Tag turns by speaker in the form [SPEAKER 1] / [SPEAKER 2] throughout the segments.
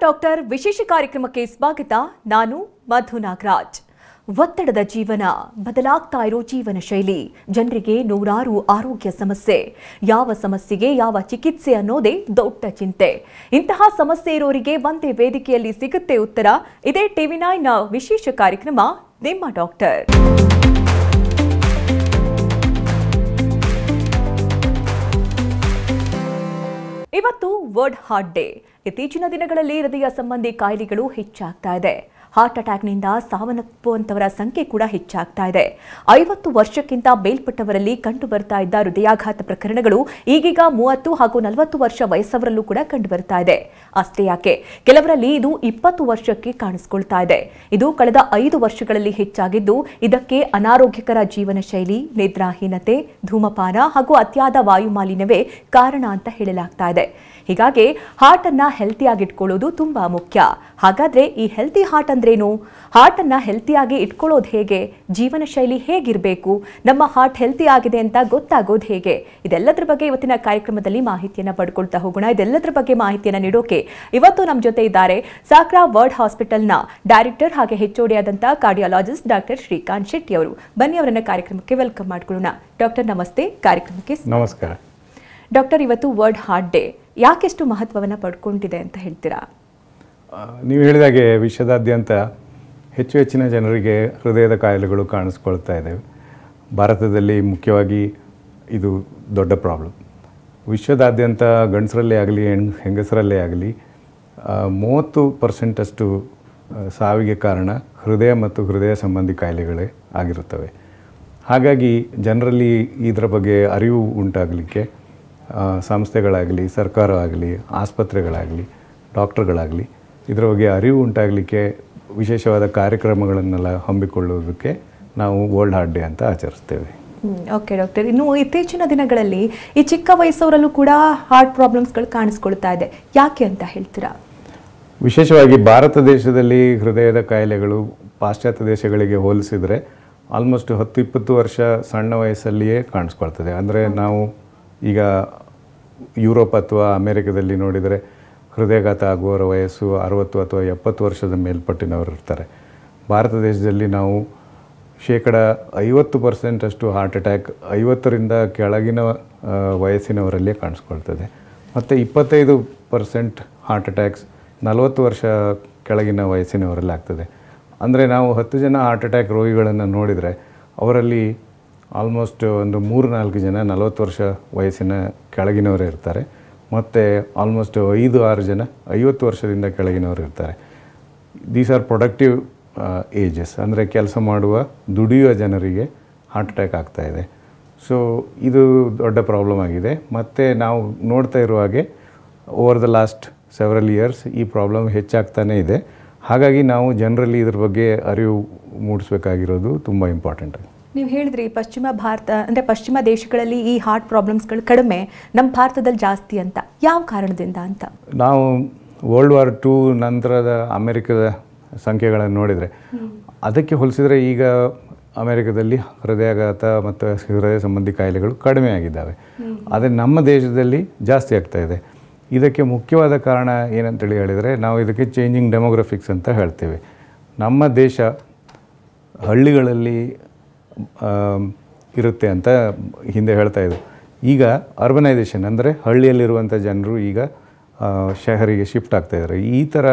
[SPEAKER 1] Doctor ವಿಶೇಷ ಕಾರ್ಯಕ್ರಮಕ್ಕೆ ಸ್ವಾಗತ. ನಾನು ಮಧು ನಾಗರಾಜ್. ಒತ್ತಡದ ಜೀವನ, ಬದಲಾಗ್ತಾ ಇರೋ ಜೀವನ ಶೈಲಿ, ಜನರಿಗೆ ನೂರಾರು ಆರೋಗ್ಯ ಸಮಸ್ಯೆ. ಯಾವ ಸಮಸ್ಯೆಗೆ ಯಾವ ಚಿಕಿತ್ಸೆ ಅನ್ನೋದೇ ದೊಡ್ಡ ಚಿಂತೆ. ಇಂತಹ ಸಮಸ್ಯೆ ಇರೋರಿಗೆ ಒಂದೇ ವೇದಿಕೆಯಲ್ಲಿ ಸಿಗುತ್ತೆ ಉತ್ತರ. ಇದೇ ಟಿವಿ9ನ ವಿಶೇಷ ಕಾರ್ಯಕ್ರಮ ನಿಮ್ಮ ಡಾಕ್ಟರ್. ಇವತ್ತು ವರ್ಲ್ಡ್ ಹಾರ್ಟ್ ಡೇ. ಇತ್ತೀಚಿನ ದಿನಗಳಲ್ಲಿ ಹೃದಯ ಸಂಬಂಧಿ ಕಾಯಿಲೆಗಳು ಹೆಚ್ಚಾಗ್ತಾ ಇದೆ. ಹಾರ್ಟ್ ಅಟ್ಯಾಕ್ನಿಂದ ಸಾವನ್ನಪ್ಪುವಂತವರ ಸಂಖ್ಯೆ ಕೂಡ ಹೆಚ್ಚಾಗ್ತಾ ಇದೆ. 50 ವರ್ಷಕ್ಕಿಂತ ಮೇಲ್ಪಟ್ಟವರಲ್ಲಿ ಕಂಡು ಬರ್ತಾ ಇದ್ದ ಹೃದಯಾಘಾತ ಪ್ರಕರಣಗಳು ಈಗೀಗ 30 ಹಾಗೂ 40 ವರ್ಷ ವಯಸ್ಸವರಲ್ಲೂ ಕೂಡ ಕಂಡು ಬರ್ತಾ ಇದೆ. ಅಷ್ಟೇ ಯಾಕೆ, ಕೆಲವರಲ್ಲಿ ಇದು 20 ವರ್ಷಕ್ಕೆ ಕಾಣಿಸ್ಕೊಳ್ತಾ ಇದೆ. ಇದು ಕಳೆದ 5 ವರ್ಷಗಳಲ್ಲಿ ಹೆಚ್ಚಾಗಿದ್ದು, ಇದಕ್ಕೆ ಅನಾರೋಗ್ಯಕರ ಜೀವನ ಶೈಲಿ, ನಿದ್ರಾಹೀನತೆ, ಧೂಮಪಾನ ಹಾಗೂ ಅತಿಯಾದ ವಾಯುಮಾಲಿನ್ಯವೇ ಕಾರಣ ಅಂತ ಹೇಳಲಾಗ್ತಾ ಇದೆ. ಹೀಗಾಗಿ ಹಾರ್ಟ್ ಅನ್ನ ಹೆಲ್ತಿಯಾಗಿಟ್ಕೊಳ್ಳೋದು ತುಂಬಾ ಮುಖ್ಯ. ಹಾಗಾದ್ರೆ ಈ ಹೆಲ್ತಿ ಹಾರ್ಟ್ ಅಂದ್ರೇನು? ಹಾರ್ಟ್ ಅನ್ನ ಹೆಲ್ತಿಯಾಗಿ ಇಟ್ಕೊಳ್ಳೋದು ಹೇಗೆ? ಜೀವನ ಶೈಲಿ ಹೇಗಿರಬೇಕು? ನಮ್ಮ ಹಾರ್ಟ್ ಹೆಲ್ತಿ ಆಗಿದೆ ಅಂತ ಗೊತ್ತಾಗೋದು ಹೇಗೆ? ಇದೆಲ್ಲದರ ಬಗ್ಗೆ ಇವತ್ತಿನ ಕಾರ್ಯಕ್ರಮದಲ್ಲಿ ಮಾಹಿತಿಯನ್ನ ಪಡ್ಕೊಳ್ತಾ ಹೋಗೋಣ. ಇದೆಲ್ಲದರ ಬಗ್ಗೆ ಮಾಹಿತಿಯನ್ನ ನೀಡೋಕೆ ಇವತ್ತು ನಮ್ಮ ಜೊತೆ ಇದ್ದಾರೆ ಸಾಕ್ರಾ ವರ್ಲ್ಡ್ ಹಾಸ್ಪಿಟಲ್ನ ಡೈರೆಕ್ಟರ್ ಹಾಗೆ HOD ಆದಂತ ಕಾರ್ಡಿಯಾಲಜಿಸ್ಟ್ ಡಾಕ್ಟರ್ ಶ್ರೀಕಾಂತ್ ಶೆಟ್ಟಿ ಅವರು. ಬನ್ನಿ ಅವರನ್ನ ಕಾರ್ಯಕ್ರಮಕ್ಕೆ ವೆಲ್ಕಮ್ ಮಾಡ್ಕೊಳ್ಳೋಣ. ಡಾಕ್ಟರ್ ನಮಸ್ತೆ, ಕಾರ್ಯಕ್ರಮಕ್ಕೆ
[SPEAKER 2] ನಮಸ್ಕಾರ.
[SPEAKER 1] ಡಾಕ್ಟರ್, ಇವತ್ತು ವರ್ಲ್ಡ್ ಹಾರ್ಟ್ ಡೇ ಯಾಕೆಷ್ಟು ಮಹತ್ವವನ್ನು ಪಡ್ಕೊಂಡಿದೆ ಅಂತ ಹೇಳ್ತೀರಾ?
[SPEAKER 2] ನೀವು ಹೇಳಿದಾಗೆ ವಿಶ್ವದಾದ್ಯಂತ ಹೆಚ್ಚಿನ ಜನರಿಗೆ ಹೃದಯದ ಕಾಯಿಲೆಗಳು ಕಾಣಿಸ್ಕೊಳ್ತಾ ಇದ್ದಾವೆ. ಭಾರತದಲ್ಲಿ ಮುಖ್ಯವಾಗಿ ಇದು ದೊಡ್ಡ ಪ್ರಾಬ್ಲಮ್. ವಿಶ್ವದಾದ್ಯಂತ ಗಂಡಸರಲ್ಲೇ ಆಗಲಿ ಹೆಂಗಸರಲ್ಲೇ ಆಗಲಿ 30% ಸಾವಿಗೆ ಕಾರಣ ಹೃದಯ ಮತ್ತು ಹೃದಯ ಸಂಬಂಧಿ ಕಾಯಿಲೆಗಳೇ ಆಗಿರುತ್ತವೆ. ಹಾಗಾಗಿ ಜನರಲ್ಲಿ ಇದರ ಬಗ್ಗೆ ಅರಿವು ಉಂಟಾಗಲಿಕ್ಕೆ ಸಂಸ್ಥೆಗಳಾಗಲಿ, ಸರ್ಕಾರ ಆಗಲಿ, ಆಸ್ಪತ್ರೆಗಳಾಗಲಿ, ಡಾಕ್ಟರ್ಗಳಾಗಲಿ ಇದರ ಬಗ್ಗೆ ಅರಿವು ಉಂಟಾಗಲಿಕ್ಕೆ ವಿಶೇಷವಾದ ಕಾರ್ಯಕ್ರಮಗಳನ್ನೆಲ್ಲ ಹಮ್ಮಿಕೊಳ್ಳುವುದಕ್ಕೆ ನಾವು ವರ್ಲ್ಡ್ ಹಾರ್ಟ್ ಡೇ ಅಂತ ಆಚರಿಸ್ತೇವೆ.
[SPEAKER 1] ಓಕೆ ಡಾಕ್ಟರ್, ಇನ್ನು ಇತ್ತೀಚಿನ ದಿನಗಳಲ್ಲಿ ಈ ಚಿಕ್ಕ ವಯಸ್ಸವರಲ್ಲೂ ಕೂಡ ಹಾರ್ಟ್ ಪ್ರಾಬ್ಲಮ್ಸ್ಗಳು ಕಾಣಿಸ್ಕೊಳ್ತಾ ಇದೆ. ಯಾಕೆ ಅಂತ ಹೇಳ್ತೀರಾ?
[SPEAKER 2] ವಿಶೇಷವಾಗಿ ಭಾರತ ದೇಶದಲ್ಲಿ ಹೃದಯದ ಕಾಯಿಲೆಗಳು ಪಾಶ್ಚಾತ್ಯ ದೇಶಗಳಿಗೆ ಹೋಲಿಸಿದರೆ ಆಲ್ಮೋಸ್ಟ್ 10-20 ವರ್ಷ ಸಣ್ಣ ವಯಸ್ಸಲ್ಲಿಯೇ ಕಾಣಿಸ್ಕೊಳ್ತದೆ. ಅಂದರೆ ನಾವು ಈಗ ಯುರೋಪ್ ಅಥವಾ ಅಮೇರಿಕದಲ್ಲಿ ನೋಡಿದರೆ ಹೃದಯಾಘಾತ ಆಗುವವರ ವಯಸ್ಸು 60 ಅಥವಾ 70 ವರ್ಷದ ಮೇಲ್ಪಟ್ಟಿನವರು ಇರ್ತಾರೆ. ಭಾರತ ದೇಶದಲ್ಲಿ ನಾವು 50% ಹಾರ್ಟ್ ಅಟ್ಯಾಕ್ 50ರಿಂದ ಕೆಳಗಿನ ವಯಸ್ಸಿನವರಲ್ಲೇ ಕಾಣಿಸ್ಕೊಳ್ತದೆ. ಮತ್ತು 25% ಹಾರ್ಟ್ ಅಟ್ಯಾಕ್ಸ್ 40 ವರ್ಷ ಕೆಳಗಿನ ವಯಸ್ಸಿನವರಲ್ಲಿ ಆಗ್ತದೆ. ಅಂದರೆ ನಾವು 10 ಜನ ಹಾರ್ಟ್ ಅಟ್ಯಾಕ್ ರೋಗಿಗಳನ್ನು ನೋಡಿದರೆ ಅವರಲ್ಲಿ ಆಲ್ಮೋಸ್ಟ್ ಒಂದು 3-4 ಜನ 40 ವರ್ಷ ವಯಸ್ಸಿನ ಕೆಳಗಿನವರೇ ಇರ್ತಾರೆ. ಮತ್ತು ಆಲ್ಮೋಸ್ಟ್ 5-6 ಜನ 50 ವರ್ಷದಿಂದ ಕೆಳಗಿನವರು ಇರ್ತಾರೆ. ದೀಸ್ ಆರ್ ಪ್ರೊಡಕ್ಟಿವ್ ಏಜಸ್, ಅಂದರೆ ಕೆಲಸ ಮಾಡುವ ದುಡಿಯುವ ಜನರಿಗೆ ಹಾರ್ಟ್ ಅಟ್ಯಾಕ್ ಆಗ್ತಾಯಿದೆ. ಸೊ ಇದು ದೊಡ್ಡ ಪ್ರಾಬ್ಲಮ್ ಆಗಿದೆ. ಮತ್ತು ನಾವು ನೋಡ್ತಾ ಇರುವ ಹಾಗೆ over the last several years ಈ ಪ್ರಾಬ್ಲಮ್ ಹೆಚ್ಚಾಗ್ತಾನೇ ಇದೆ. ಹಾಗಾಗಿ ನಾವು ಜನರಲ್ಲಿ ಇದ್ರ ಬಗ್ಗೆ ಅರಿವು ಮೂಡಿಸಬೇಕಾಗಿರೋದು ತುಂಬ ಇಂಪಾರ್ಟೆಂಟ್.
[SPEAKER 1] ನೀವು ಹೇಳಿದ್ರಿ ಪಶ್ಚಿಮ ಭಾರತ ಅಂದರೆ ಪಶ್ಚಿಮ ದೇಶಗಳಲ್ಲಿ ಈ ಹಾರ್ಟ್ ಪ್ರಾಬ್ಲಮ್ಸ್ಗಳು ಕಡಿಮೆ, ನಮ್ಮ ಭಾರತದಲ್ಲಿ ಜಾಸ್ತಿ ಅಂತ. ಯಾವ ಕಾರಣದಿಂದ ಅಂತ? ನಾವು
[SPEAKER 2] World War II ನಂತರದ ಅಮೆರಿಕದ ಸಂಖ್ಯೆಗಳನ್ನು ನೋಡಿದರೆ ಅದಕ್ಕೆ ಹೋಲಿಸಿದರೆ ಈಗ ಅಮೆರಿಕದಲ್ಲಿ ಹೃದಯಾಘಾತ ಮತ್ತು ಹೃದಯ ಸಂಬಂಧಿ ಕಾಯಿಲೆಗಳು ಕಡಿಮೆ ಆಗಿದ್ದಾವೆ. ಆದರೆ ನಮ್ಮ ದೇಶದಲ್ಲಿ ಜಾಸ್ತಿ ಆಗ್ತಾ ಇದೆ. ಇದಕ್ಕೆ ಮುಖ್ಯವಾದ ಕಾರಣ ಏನಂತೇಳಿ ಹೇಳಿದರೆ ನಾವು ಇದಕ್ಕೆ ಚೇಂಜಿಂಗ್ ಡೆಮೋಗ್ರಫಿಕ್ಸ್ ಅಂತ ಹೇಳ್ತೇವೆ. ನಮ್ಮ ದೇಶ ಹಳ್ಳಿಗಳಲ್ಲಿ ಇರುತ್ತೆ ಅಂತ ಹಿಂದೆ ಹೇಳ್ತಾ ಇದ್ರು. ಈಗ ಅರ್ಬನೈಸೇಷನ್ ಅಂದರೆ ಹಳ್ಳಿಯಲ್ಲಿರುವಂಥ ಜನರು ಈಗ ಶಹರಿಗೆ ಶಿಫ್ಟ್ ಆಗ್ತಾಯಿದ್ದಾರೆ. ಈ ಥರ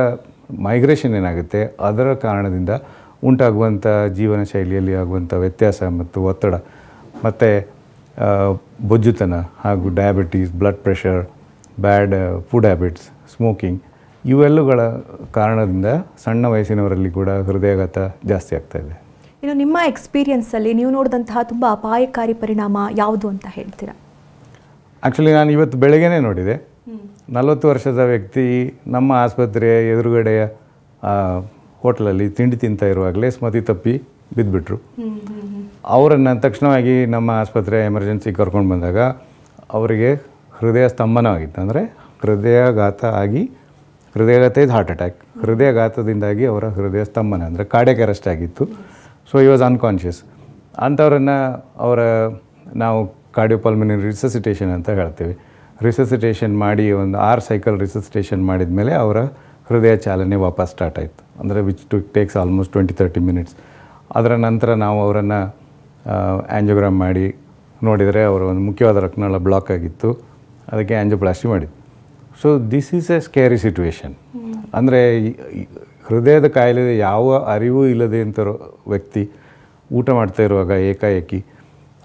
[SPEAKER 2] ಮೈಗ್ರೇಷನ್ ಏನಾಗುತ್ತೆ ಅದರ ಕಾರಣದಿಂದ ಉಂಟಾಗುವಂಥ ಜೀವನ ಶೈಲಿಯಲ್ಲಿ ಆಗುವಂಥ ವ್ಯತ್ಯಾಸ ಮತ್ತು ಒತ್ತಡ ಮತ್ತು ಬೊಜ್ಜುತನ ಹಾಗೂ ಡಯಾಬಿಟೀಸ್, ಬ್ಲಡ್ ಪ್ರೆಷರ್, ಬ್ಯಾಡ್ ಫುಡ್ ಹ್ಯಾಬಿಟ್ಸ್, ಸ್ಮೋಕಿಂಗ್ ಇವೆಲ್ಲಗಳ ಕಾರಣದಿಂದ ಸಣ್ಣ ವಯಸ್ಸಿನವರಲ್ಲಿ ಕೂಡ ಹೃದಯಾಘಾತ ಜಾಸ್ತಿ ಆಗ್ತಾಯಿದೆ.
[SPEAKER 1] ಇನ್ನು ನಿಮ್ಮ ಎಕ್ಸ್ಪೀರಿಯನ್ಸಲ್ಲಿ ನೀವು ನೋಡಿದಂತಹ ತುಂಬ ಅಪಾಯಕಾರಿ ಪರಿಣಾಮ ಯಾವುದು ಅಂತ ಹೇಳ್ತೀರಾ?
[SPEAKER 2] ಆ್ಯಕ್ಚುಲಿ ನಾನು ಇವತ್ತು ಬೆಳಗ್ಗೆನೇ ನೋಡಿದೆ. 40 ವರ್ಷದ ವ್ಯಕ್ತಿ ನಮ್ಮ ಆಸ್ಪತ್ರೆಯ ಎದುರುಗಡೆಯ ಹೋಟ್ಲಲ್ಲಿ ತಿಂಡಿ ತಿಂತಾ ಇರುವಾಗಲೇ ಸ್ಮೃತಿ ತಪ್ಪಿ ಬಿದ್ದುಬಿಟ್ರು. ಅವರನ್ನು ತಕ್ಷಣವಾಗಿ ನಮ್ಮ ಆಸ್ಪತ್ರೆಯ ಎಮರ್ಜೆನ್ಸಿ ಕರ್ಕೊಂಡು ಬಂದಾಗ ಅವರಿಗೆ ಹೃದಯ ಸ್ತಂಭನವಾಗಿತ್ತು. ಅಂದರೆ ಹೃದಯಾಘಾತ ಆಗಿ, ಹೃದಯಾಘಾತ ಇದು ಹಾರ್ಟ್ ಅಟ್ಯಾಕ್, ಹೃದಯಾಘಾತದಿಂದಾಗಿ ಅವರ ಹೃದಯ ಸ್ತಂಭನ ಅಂದರೆ ಕಾರ್ಡಿಯಾಕ್ ಅರೆಸ್ಟ್ ಆಗಿತ್ತು. ಸೊ ಈ ವಾಸ್ ಅನ್ಕಾನ್ಷಿಯಸ್. ಅಂಥವ್ರನ್ನು ನಾವು ಕಾರ್ಡಿಯೋಪಲ್ಮನರಿ ರಿಸಸಿಟೇಷನ್ ಅಂತ ಹೇಳ್ತೀವಿ. ರಿಸಸಿಟೇಷನ್ ಮಾಡಿ ಒಂದು 6 ಸೈಕಲ್ ರಿಸಸಿಟೇಷನ್ ಮಾಡಿದ ಮೇಲೆ ಅವರ ಹೃದಯ ಚಾಲನೆ ವಾಪಸ್ ಸ್ಟಾರ್ಟ್ ಆಯಿತು. ಅಂದರೆ ವಿಚ್ ಟೇಕ್ಸ್ ಆಲ್ಮೋಸ್ಟ್ 20-30 ಮಿನಿಟ್ಸ್. ಅದರ ನಂತರ ನಾವು ಅವರನ್ನು ಆ್ಯಂಜಿಯೋಗ್ರಾಮ್ ಮಾಡಿ ನೋಡಿದರೆ ಅವರ ಒಂದು ಮುಖ್ಯವಾದ ರಕ್ತನಾಳ ಬ್ಲಾಕ್ ಆಗಿತ್ತು, ಅದಕ್ಕೆ ಆ್ಯಂಜಿಯೋಪ್ಲಾಸ್ಟಿ ಮಾಡಿದ್ದು. So this is A scary situation. ಅಂದರೆ ಹೃದಯದ ಕಾಯಿಲೆ ಯಾವ ಅರಿವು ಇಲ್ಲದೆ ಅಂತಿರೋ ವ್ಯಕ್ತಿ ಊಟ ಮಾಡ್ತಾ ಇರುವಾಗ ಏಕಾಏಕಿ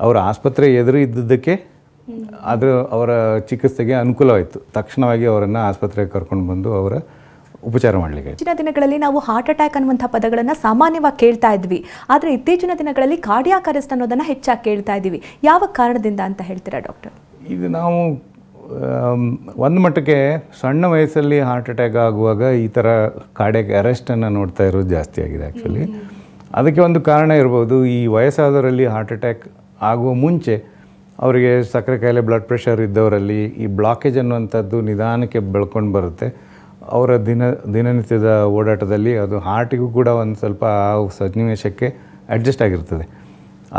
[SPEAKER 2] ಅವರ ಆಸ್ಪತ್ರೆ ಎದುರು ಇದ್ದಿದ್ದಕ್ಕೆ ಅವರ ಚಿಕಿತ್ಸೆಗೆ ಅನುಕೂಲವಾಯಿತು. ತಕ್ಷಣವಾಗಿ ಅವರನ್ನು ಆಸ್ಪತ್ರೆಗೆ ಕರ್ಕೊಂಡು ಬಂದು ಅವರ ಉಪಚಾರ ಮಾಡಲಿಕ್ಕೆ.
[SPEAKER 1] ಇತ್ತೀಚಿನ ದಿನಗಳಲ್ಲಿ ನಾವು ಹಾರ್ಟ್ ಅಟ್ಯಾಕ್ ಅನ್ನುವಂಥ ಪದಗಳನ್ನು ಸಾಮಾನ್ಯವಾಗಿ ಕೇಳ್ತಾ ಇದ್ವಿ, ಆದರೆ ಇತ್ತೀಚಿನ ದಿನಗಳಲ್ಲಿ ಕಾರ್ಡಿಯಾಕ್ ಅರೆಸ್ಟ್ ಅನ್ನೋದನ್ನು ಹೆಚ್ಚಾಗಿ ಕೇಳ್ತಾ ಇದ್ದೀವಿ. ಯಾವ ಕಾರಣದಿಂದ ಅಂತ ಹೇಳ್ತೀರಾ ಡಾಕ್ಟರ್?
[SPEAKER 2] ಇದು ನಾವು ಒಂದು ಮಟ್ಟಕ್ಕೆ ಸಣ್ಣ ವಯಸ್ಸಲ್ಲಿ ಹಾರ್ಟ್ ಅಟ್ಯಾಕ್ ಆಗುವಾಗ ಈ ಥರ ಕಾರ್ಡಿಯಾಕ್ ಅರೆಸ್ಟನ್ನು ನೋಡ್ತಾ ಇರೋದು ಜಾಸ್ತಿ ಆಗಿದೆ ಆ್ಯಕ್ಚುಲಿ. ಅದಕ್ಕೆ ಒಂದು ಕಾರಣ ಇರ್ಬೋದು, ಈ ವಯಸ್ಸಾದವರಲ್ಲಿ ಹಾರ್ಟ್ ಅಟ್ಯಾಕ್ ಆಗುವ ಮುಂಚೆ ಅವರಿಗೆ ಸಕ್ಕರೆ ಕಾಯಿಲೆ, ಬ್ಲಡ್ ಪ್ರೆಷರ್ ಇದ್ದವರಲ್ಲಿ ಈ ಬ್ಲಾಕೇಜ್ ಅನ್ನುವಂಥದ್ದು ನಿಧಾನಕ್ಕೆ ಬೆಳ್ಕೊಂಡು ಬರುತ್ತೆ. ಅವರ ದಿನನಿತ್ಯದ ಓಡಾಟದಲ್ಲಿ ಅದು ಹಾರ್ಟಿಗೂ ಕೂಡ ಒಂದು ಸ್ವಲ್ಪ ಆ ಸನ್ನಿವೇಶಕ್ಕೆ ಅಡ್ಜಸ್ಟ್ ಆಗಿರ್ತದೆ.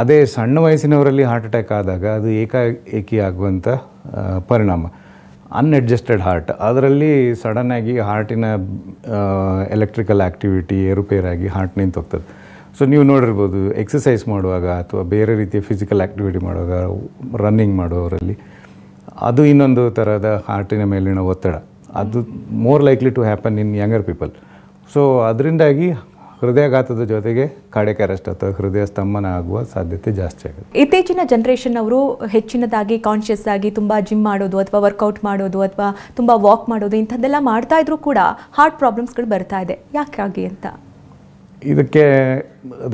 [SPEAKER 2] ಅದೇ ಸಣ್ಣ ವಯಸ್ಸಿನವರಲ್ಲಿ ಹಾರ್ಟ್ ಅಟ್ಯಾಕ್ ಆದಾಗ ಅದು ಏಕಾಏಕಿ ಆಗುವಂಥ ಪರಿಣಾಮ. ಅನ್ಅಡ್ಜಸ್ಟೆಡ್ ಹಾರ್ಟ್, ಅದರಲ್ಲಿ ಸಡನ್ನಾಗಿ ಹಾರ್ಟಿನ ಎಲೆಕ್ಟ್ರಿಕಲ್ ಆ್ಯಕ್ಟಿವಿಟಿ ಏರುಪೇರಾಗಿ ಹಾರ್ಟ್ ನಿಂತು ಹೋಗ್ತದೆ. ಸೊ ನೀವು ನೋಡಿರ್ಬೋದು, ಎಕ್ಸಸೈಸ್ ಮಾಡುವಾಗ ಅಥವಾ ಬೇರೆ ರೀತಿಯ ಫಿಸಿಕಲ್ ಆ್ಯಕ್ಟಿವಿಟಿ ಮಾಡುವಾಗ, ರನ್ನಿಂಗ್ ಮಾಡುವವರಲ್ಲಿ ಅದು ಇನ್ನೊಂದು ಥರದ ಹಾರ್ಟಿನ ಮೇಲಿನ ಒತ್ತಡ, ಅದು more likely to happen in younger people. So ಅದರಿಂದಾಗಿ ಹೃದಯಾಘಾತದ ಜೊತೆಗೆ ಕಾರ್ಡಿಯಾಕ್ ಅರೆಸ್ಟ್ ಅಥವಾ ಹೃದಯ ಸ್ತಂಭನ ಆಗುವ ಸಾಧ್ಯತೆ ಜಾಸ್ತಿ ಆಗುತ್ತೆ.
[SPEAKER 1] ಇತ್ತೀಚಿನ ಜನ್ರೇಷನ್ ಅವರು ಹೆಚ್ಚಿನದಾಗಿ ಕಾನ್ಷಿಯಸ್ ಆಗಿ ತುಂಬ ಜಿಮ್ ಮಾಡೋದು ಅಥವಾ ವರ್ಕೌಟ್ ಮಾಡೋದು ಅಥವಾ ತುಂಬ ವಾಕ್ ಮಾಡೋದು ಇಂಥದ್ದೆಲ್ಲ ಮಾಡ್ತಾ ಇದ್ರೂ ಕೂಡ ಹಾರ್ಟ್ ಪ್ರಾಬ್ಲಮ್ಸ್ಗಳು ಬರ್ತಾ ಇದೆ. ಯಾಕಾಗಿ ಅಂತ
[SPEAKER 2] ಇದಕ್ಕೆ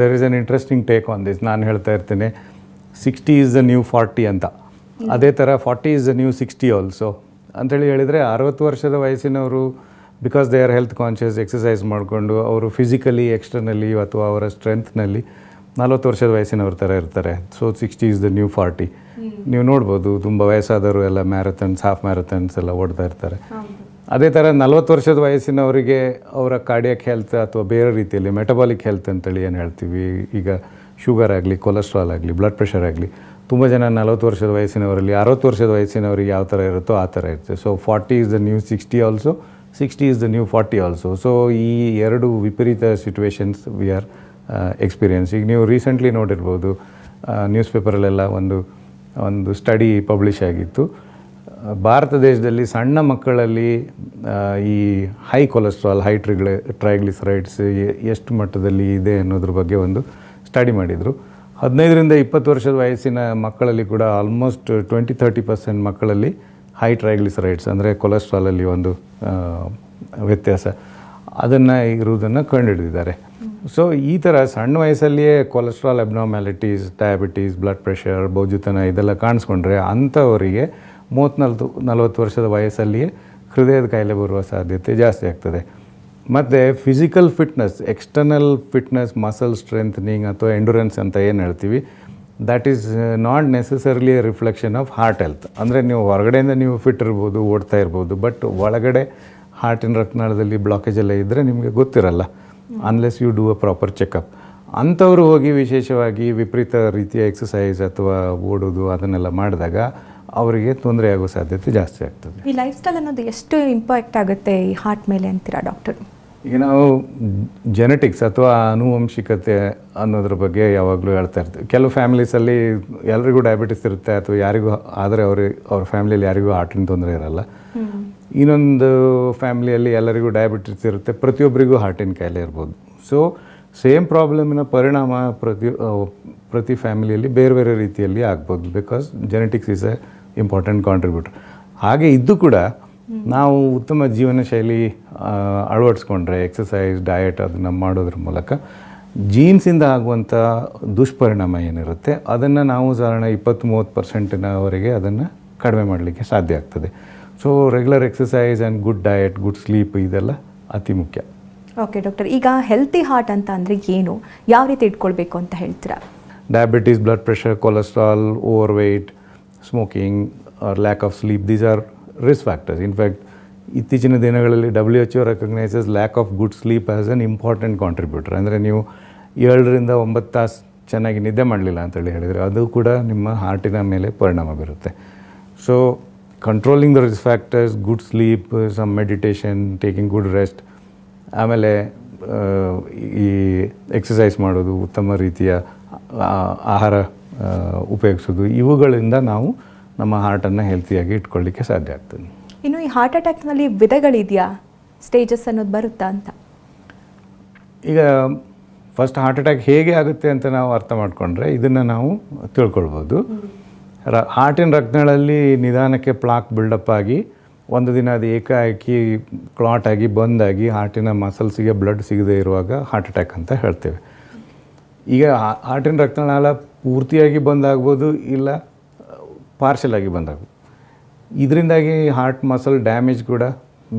[SPEAKER 2] there is an interesting take on this. ನಾನು ಹೇಳ್ತಾ ಇರ್ತೇನೆ 60 ಈಸ್ ದ ನ್ಯೂ 40 ಅಂತ. ಅದೇ ಥರ 40 ಈಸ್ ದ ನ್ಯೂ 60 ಆಲ್ಸೋ ಅಂಥೇಳಿ ಹೇಳಿದರೆ 60 ವರ್ಷದ ವಯಸ್ಸಿನವರು because they are health conscious, exercise ಮಾಡಿಕೊಂಡು ಅವರು ಫಿಸಿಕಲಿ, ಎಕ್ಸ್ಟರ್ನಲಿ ಅಥವಾ ಅವರ ಸ್ಟ್ರೆಂತ್ನಲ್ಲಿ 40 ವರ್ಷದ ವಯಸ್ಸಿನವ್ರ ಥರ ಇರ್ತಾರೆ. So 60 is the new 40. ನೀವು ನೋಡ್ಬೋದು, ತುಂಬ ವಯಸ್ಸಾದವರು ಎಲ್ಲ ಮ್ಯಾರಥನ್ಸ್, ಹಾಫ್ ಮ್ಯಾರಥನ್ಸ್ ಎಲ್ಲ ಓಡ್ತಾ ಇರ್ತಾರೆ. ಅದೇ ಥರ 40 ವರ್ಷದ ವಯಸ್ಸಿನವರಿಗೆ ಅವರ ಕಾರ್ಡಿಯಾಕ್ ಹೆಲ್ತ್ ಅಥವಾ ಬೇರೆ ರೀತಿಯಲ್ಲಿ ಮೆಟಬಾಲಿಕ್ ಹೆಲ್ತ್ ಅಂತೇಳಿ ಏನು ಹೇಳ್ತೀವಿ, ಈಗ ಶುಗರ್ ಆಗಲಿ, ಕೊಲೆಸ್ಟ್ರಾಲ್ ಆಗಲಿ, ಬ್ಲಡ್ ಪ್ರೆಷರ್ ಆಗಲಿ, ತುಂಬ ಜನ 40 ವರ್ಷದ ವಯಸ್ಸಿನವರಲ್ಲಿ 60 ವರ್ಷದ ವಯಸ್ಸಿನವರಿಗೆ ಯಾವ ಥರ ಇರುತ್ತೋ ಆ ಥರ ಇರುತ್ತೆ. So 40 is the new 60 also, 60 is the new 40 also. So ಈ ಎರಡು ವಿಪರೀತ ಸಿಚುವೇಶನ್ಸ್ ವಿ ಆರ್ ಎಕ್ಸ್ಪೀರಿಯನ್ಸ್. ಈಗ ನೀವು ರೀಸೆಂಟ್ಲಿ ನೋಡಿರ್ಬೋದು, ನ್ಯೂಸ್ ಪೇಪರಲ್ಲೆಲ್ಲ ಒಂದು ಸ್ಟಡಿ ಪಬ್ಲಿಷ್ ಆಗಿತ್ತು. ಭಾರತ ದೇಶದಲ್ಲಿ ಸಣ್ಣ ಮಕ್ಕಳಲ್ಲಿ ಈ ಹೈ ಕೊಲೆಸ್ಟ್ರಾಲ್, ಹೈ ಟ್ರೈಗ್ಲಿಸರೈಡ್ಸ್ ಎಷ್ಟು ಮಟ್ಟದಲ್ಲಿ ಇದೆ ಅನ್ನೋದ್ರ ಬಗ್ಗೆ ಒಂದು ಸ್ಟಡಿ ಮಾಡಿದರು. 15ರಿಂದ 20 ವರ್ಷದ ವಯಸ್ಸಿನ ಮಕ್ಕಳಲ್ಲಿ ಕೂಡ ಆಲ್ಮೋಸ್ಟ್ 20-30% ಮಕ್ಕಳಲ್ಲಿ ಹೈ ಟ್ರೈಗ್ಲಿಸರೈಡ್ಸ್ ಅಂದರೆ ಕೊಲೆಸ್ಟ್ರಾಲಲ್ಲಿ ಒಂದು ವ್ಯತ್ಯಾಸ ಅದನ್ನು ಇರುವುದನ್ನು ಕಂಡುಹಿಡಿದಿದ್ದಾರೆ. ಸೊ ಈ ಥರ ಸಣ್ಣ ವಯಸ್ಸಲ್ಲಿಯೇ cholesterol abnormalities, diabetes, blood pressure, ಬೋಜುತನ ಇದೆಲ್ಲ ಕಾಣಿಸ್ಕೊಂಡ್ರೆ ಅಂಥವರಿಗೆ 30-40 ವರ್ಷದ ವಯಸ್ಸಲ್ಲಿಯೇ ಹೃದಯದ ಕಾಯಿಲೆ ಬರುವ ಸಾಧ್ಯತೆ ಜಾಸ್ತಿ ಆಗ್ತದೆ. ಮತ್ತು physical fitness, external fitness, muscle strengthening ಅಥವಾ ಎಂಡುರೆನ್ಸ್ ಅಂತ ಏನು ಹೇಳ್ತೀವಿ, that is not necessarily A reflection of heart health. ಅಂದರೆ ನೀವು ಹೊರಗಡೆಯಿಂದ ನೀವು ಫಿಟ್ ಇರ್ಬೋದು, ಓಡ್ತಾ ಇರ್ಬೋದು, ಬಟ್ ಒಳಗಡೆ ಹಾರ್ಟಿನ ರಕ್ತನಾಳದಲ್ಲಿ ಬ್ಲಾಕೇಜ್ ಎಲ್ಲ ಇದ್ದರೆ ನಿಮಗೆ ಗೊತ್ತಿರಲ್ಲ unless you do a proper checkup. ಅಂಥವರು ಹೋಗಿ ವಿಶೇಷವಾಗಿ ವಿಪರೀತ ರೀತಿಯ ಎಕ್ಸಸೈಸ್ ಅಥವಾ ಓಡೋದು ಅದನ್ನೆಲ್ಲ ಮಾಡಿದಾಗ ಅವರಿಗೆ ತೊಂದರೆ ಆಗೋ ಸಾಧ್ಯತೆ ಜಾಸ್ತಿ ಆಗ್ತದೆ.
[SPEAKER 1] ಈ ಲೈಫ್ ಸ್ಟೈಲ್ ಅನ್ನೋದು ಎಷ್ಟು ಇಂಪ್ಯಾಕ್ಟ್ ಆಗುತ್ತೆ ಈ ಹಾರ್ಟ್ ಮೇಲೆ ಅಂತೀರಾ ಡಾಕ್ಟರ್?
[SPEAKER 2] ಈಗ ನಾವು ಜೆನೆಟಿಕ್ಸ್ ಅಥವಾ ಆನುವಂಶಿಕತೆ ಅನ್ನೋದ್ರ ಬಗ್ಗೆ ಯಾವಾಗಲೂ ಹೇಳ್ತಾ ಇರ್ತೀವಿ. ಕೆಲವು ಫ್ಯಾಮಿಲೀಸಲ್ಲಿ ಎಲ್ರಿಗೂ ಡಯಾಬಿಟಿಸ್ ಇರುತ್ತೆ ಅಥವಾ ಯಾರಿಗೂ ಆದರೆ ಅವ್ರ ಫ್ಯಾಮಿಲಿಯಲ್ಲಿ ಯಾರಿಗೂ ಹಾರ್ಟಿನ ತೊಂದರೆ ಇರಲ್ಲ. ಇನ್ನೊಂದು ಫ್ಯಾಮಿಲಿಯಲ್ಲಿ ಎಲ್ಲರಿಗೂ ಡಯಾಬಿಟಿಸ್ ಇರುತ್ತೆ, ಪ್ರತಿಯೊಬ್ಬರಿಗೂ ಹಾರ್ಟಿನ ಕಾಯಿಲೆ ಇರ್ಬೋದು. ಸೊ ಸೇಮ್ ಪ್ರಾಬ್ಲಮಿನ ಪರಿಣಾಮ ಪ್ರತಿ ಫ್ಯಾಮಿಲಿಯಲ್ಲಿ ಬೇರೆ ಬೇರೆ ರೀತಿಯಲ್ಲಿ ಆಗ್ಬೋದು, because genetics is A important contributor. ಹಾಗೆ ಇದ್ದು ಕೂಡ ನಾವು ಉತ್ತಮ ಜೀವನ ಶೈಲಿ ಅಳವಡಿಸ್ಕೊಂಡ್ರೆ, ಎಕ್ಸಸೈಸ್, ಡಯಟ್ ಅದನ್ನು ಮಾಡೋದ್ರ ಮೂಲಕ ಜೀನ್ಸಿಂದ ಆಗುವಂಥ ದುಷ್ಪರಿಣಾಮ ಏನಿರುತ್ತೆ ಅದನ್ನು ನಾವು ಸಾಧಾರಣ 20-30%ವರೆಗೆ ಅದನ್ನು ಕಡಿಮೆ ಮಾಡಲಿಕ್ಕೆ ಸಾಧ್ಯ ಆಗ್ತದೆ. So regular exercise and good diet, good sleep ಇದೆಲ್ಲ ಅತಿ ಮುಖ್ಯ.
[SPEAKER 1] ಓಕೆ ಡಾಕ್ಟರ್, ಈಗ ಹೆಲ್ತಿ ಹಾರ್ಟ್ ಅಂತ ಅಂದರೆ ಏನು, ಯಾವ ರೀತಿ ಇಟ್ಕೊಳ್ಬೇಕು ಅಂತ ಹೇಳ್ತೀರಾ?
[SPEAKER 2] Diabetes, blood pressure, cholesterol, over weight, smoking or lack of sleep, these are risk factors. In fact, ಇತ್ತೀಚಿನ ದಿನಗಳಲ್ಲಿ WHO recognises lack of good sleep as an important contributor. ಅಂದರೆ ನೀವು 7ರಿಂದ 9 ತಾಸು ಚೆನ್ನಾಗಿ ನಿದ್ದೆ ಮಾಡಲಿಲ್ಲ ಅಂತೇಳಿ ಹೇಳಿದರೆ ಅದು ಕೂಡ ನಿಮ್ಮ ಹಾರ್ಟಿನ ಮೇಲೆ ಪರಿಣಾಮ ಬೀರುತ್ತೆ. So controlling the risk factors, good sleep, some meditation, taking good rest, ಆಮೇಲೆ ಈ ಎಕ್ಸಸೈಸ್ ಮಾಡೋದು, ಉತ್ತಮ ರೀತಿಯ ಆಹಾರ ಉಪಯೋಗಿಸೋದು, ಇವುಗಳಿಂದ ನಾವು ನಮ್ಮ ಹಾರ್ಟನ್ನು ಹೆಲ್ತಿಯಾಗಿ ಇಟ್ಕೊಳ್ಳಿಕ್ಕೆ ಸಾಧ್ಯ ಆಗ್ತದೆ.
[SPEAKER 1] ಇನ್ನು ಈ ಹಾರ್ಟ್ ಅಟ್ಯಾಕ್ನಲ್ಲಿ ವಿಧಗಳಿದೆಯಾ, ಸ್ಟೇಜಸ್ ಅನ್ನೋದು ಬರುತ್ತಾ ಅಂತ?
[SPEAKER 2] ಈಗ ಫಸ್ಟ್ ಹಾರ್ಟ್ ಅಟ್ಯಾಕ್ ಹೇಗೆ ಆಗುತ್ತೆ ಅಂತ ನಾವು ಅರ್ಥ ಮಾಡಿಕೊಂಡ್ರೆ ಇದನ್ನು ನಾವು ತಿಳ್ಕೊಳ್ಬೋದು. ಹಾರ್ಟಿನ ರಕ್ತಗಳಲ್ಲಿ ನಿಧಾನಕ್ಕೆ ಪ್ಲಾಕ್ ಬಿಲ್ಡಪ್ ಆಗಿ ಒಂದು ದಿನ ಅದು ಏಕಾಏಕಿ ಕ್ಲಾಟ್ ಆಗಿ ಬಂದಾಗಿ ಹಾರ್ಟಿನ ಮಸಲ್ಸಿಗೆ ಬ್ಲಡ್ ಸಿಗದೇ ಇರುವಾಗ ಹಾರ್ಟ್ ಅಟ್ಯಾಕ್ ಅಂತ ಹೇಳ್ತೇವೆ. ಈಗ ಹಾರ್ಟಿನ ರಕ್ತನಾಳ ಪೂರ್ತಿಯಾಗಿ ಬಂದಾಗ್ಬೋದು, ಇಲ್ಲ ಪಾರ್ಷಲ್ ಆಗಿ ಬಂದಾಗ್ಬೋದು. ಇದರಿಂದಾಗಿ ಹಾರ್ಟ್ ಮಸಲ್ ಡ್ಯಾಮೇಜ್ ಕೂಡ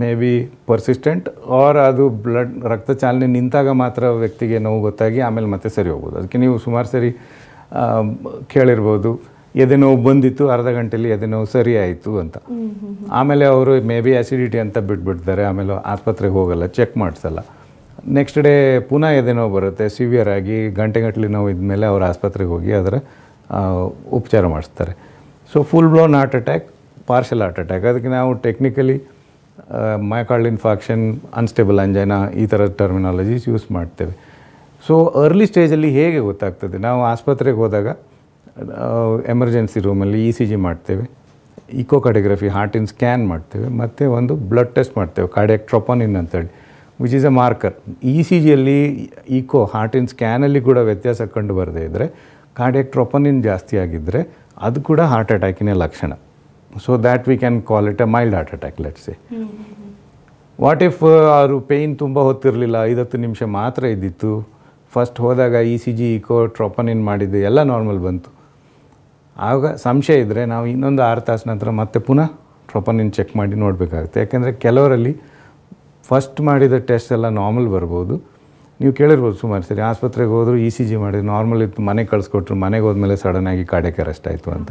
[SPEAKER 2] ಮೇ ಬಿ ಪರ್ಸಿಸ್ಟೆಂಟ್, ಆರ್ ಅದು ಬ್ಲಡ್ ರಕ್ತ ಚಾಲನೆ ನಿಂತಾಗ ಮಾತ್ರ ವ್ಯಕ್ತಿಗೆ ನೋವು ಗೊತ್ತಾಗಿ ಆಮೇಲೆ ಮತ್ತೆ ಸರಿ ಹೋಗ್ಬೋದು. ಅದಕ್ಕೆ ನೀವು ಸುಮಾರು ಸರಿ ಕೇಳಿರ್ಬೋದು, ಎದೆ ನೋವು ಬಂದಿತ್ತು, ಅರ್ಧ ಗಂಟೆಯಲ್ಲಿ ಎದೆ ನೋವು ಸರಿ ಆಯಿತು ಅಂತ. ಆಮೇಲೆ ಅವರು ಮೇ ಬಿ ಆ್ಯಸಿಡಿಟಿ ಅಂತ ಬಿಟ್ಬಿಡ್ತಾರೆ, ಆಮೇಲೆ ಆಸ್ಪತ್ರೆಗೆ ಹೋಗಲ್ಲ, ಚೆಕ್ ಮಾಡಿಸಲ್ಲ. ನೆಕ್ಸ್ಟ್ ಡೇ ಪುನಃ ಎದೆ ನೋವು ಬರುತ್ತೆ, ಸಿವಿಯರ್ ಆಗಿ ಗಂಟೆಗಟ್ಟಲೆ ನೋವು ಇದ್ಮೇಲೆ ಅವ್ರು ಆಸ್ಪತ್ರೆಗೆ ಹೋಗಿ ಅದರ ಉಪಚಾರ ಮಾಡಿಸ್ತಾರೆ. So full blown heart attack, partial heart attack, ಅದಕ್ಕೆ ನಾವು ಟೆಕ್ನಿಕಲಿ ಮಯೋಕಾರ್ಡ್ ಇನ್ಫಾಕ್ಷನ್, ಅನ್ಸ್ಟೇಬಲ್ ಅಂಜೈನಾ ಈ ಥರ ಟರ್ಮಿನಾಲಜೀಸ್ ಯೂಸ್ ಮಾಡ್ತೇವೆ. ಸೊ ಅರ್ಲಿ ಸ್ಟೇಜಲ್ಲಿ ಹೇಗೆ ಗೊತ್ತಾಗ್ತದೆ? ನಾವು ಆಸ್ಪತ್ರೆಗೆ ಹೋದಾಗ ಎಮರ್ಜೆನ್ಸಿ ರೂಮಲ್ಲಿ ಇ ಸಿ ಜಿ ಮಾಡ್ತೇವೆ, ಇಕೋಕಾರ್ಡಿಯೋಗ್ರಫಿ ಹಾರ್ಟಿನ ಸ್ಕ್ಯಾನ್ ಮಾಡ್ತೇವೆ, ಮತ್ತು ಒಂದು ಬ್ಲಡ್ ಟೆಸ್ಟ್ ಮಾಡ್ತೇವೆ, ಕಾರ್ಡಿಯಾಕ್ ಟ್ರೋಪೋನಿನ್ ಅಂತೇಳಿ, which is A marker. E C ಜಿಯಲ್ಲಿ ಹಾರ್ಟಿನ ಸ್ಕ್ಯಾನಲ್ಲಿ ಕೂಡ ವ್ಯತ್ಯಾಸ ಕಂಡು ಬರದೇ ಇದ್ದರೆ, ಕಾರ್ಡಿಯಾಕ್ ಟ್ರೋಪೋನಿನ್ ಜಾಸ್ತಿ ಆಗಿದ್ದರೆ ಅದು ಕೂಡ ಹಾರ್ಟ್ ಅಟ್ಯಾಕಿನ ಲಕ್ಷಣ. So that we can call it A mild heart attack, let's say. What if ಅವರು ಪೇಯ್ನ್ ತುಂಬ ಹೊತ್ತಿರಲಿಲ್ಲ, 5-10 ನಿಮಿಷ ಮಾತ್ರ ಇದ್ದಿತ್ತು, ಫಸ್ಟ್ ಹೋದಾಗ ಇ ಸಿ ಜಿ, ಟ್ರೋಪೋನಿನ್ ಮಾಡಿದ್ದು ಎಲ್ಲ ನಾರ್ಮಲ್ ಬಂತು, ಆಗ ಸಂಶಯ ಇದ್ದರೆ ನಾವು ಇನ್ನೊಂದು 6 ತಾಸು ನಂತರ ಮತ್ತೆ ಪುನಃ ಟ್ರೋಪೋನಿನ್ ಚೆಕ್ ಮಾಡಿ ನೋಡಬೇಕಾಗುತ್ತೆ. ಯಾಕೆಂದರೆ ಕೆಲವರಲ್ಲಿ ಫಸ್ಟ್ ಮಾಡಿದ ಟೆಸ್ಟ್ ಎಲ್ಲ ನಾರ್ಮಲ್ ಬರ್ಬೋದು. ನೀವು ಕೇಳಿರ್ಬೋದು ಸುಮಾರು ಸರಿ, ಆಸ್ಪತ್ರೆಗೆ ಹೋದರೂ ಇ ಸಿ ಜಿ ಮಾಡಿದ್ರು ನಾರ್ಮಲ್ ಇತ್ತು, ಮನೆಗೆ ಕಳಿಸ್ಕೊಟ್ರು, ಮನೆಗೆ ಹೋದ್ಮೇಲೆ ಸಡನ್ನಾಗಿ ಕಾರ್ಡಿಯಾಕ್ ಅರೆಸ್ಟ್ ಆಯಿತು ಅಂತ.